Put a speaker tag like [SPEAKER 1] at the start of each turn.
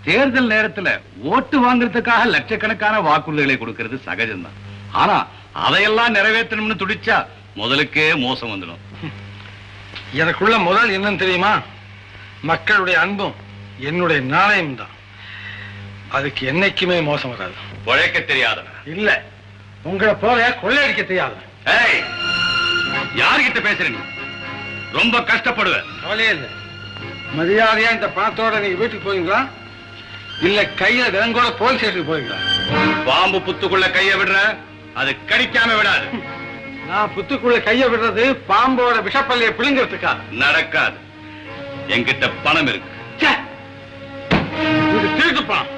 [SPEAKER 1] தேர்தல் நேரத்துல ஓட்டு வாங்குறதுக்காக லட்சக்கணக்கான வாக்குறுதிகளை கொடுக்கிறது சகஜம்தான். ஆனா அதையெல்லாம் நிறைவேற்றணும்னு துடிச்சா முதலுக்கே மோசம் வந்துடும்.
[SPEAKER 2] எனக்குள்ள முதல் என்னன்னு தெரியுமா? மக்களுடைய அன்பும் என்னுடைய நாணயம் தான். அதுக்கு என்னைக்குமே மோசம் வராது.
[SPEAKER 1] உழைக்க தெரியாதவன்
[SPEAKER 2] இல்ல, உங்களை போல கொள்ளையடிக்க தெரியாதவன்.
[SPEAKER 1] யார்கிட்ட பேசுறீங்க? ரொம்ப கஷ்டப்படுவேன்.
[SPEAKER 2] கவலையே இல்லை. மரியாதையா இந்த பணத்தோட நீங்க வீட்டுக்கு போவீங்களா, இல்ல கையில விலங்கோட போலீஸ் ஸ்டேஷனுக்கு போவீங்களா?
[SPEAKER 1] பாம்பு புத்துக்குள்ள கைய விடுற, அது கடிக்காம விடாது.
[SPEAKER 2] நான் புத்துக்குள்ள கைய விடுறது பாம்போட விஷப்பள்ளியை பிடுங்கிறதுக்கா?
[SPEAKER 1] நடக்காது. என்கிட்ட பணம் இருக்கு.
[SPEAKER 2] திருட்டு பணம்.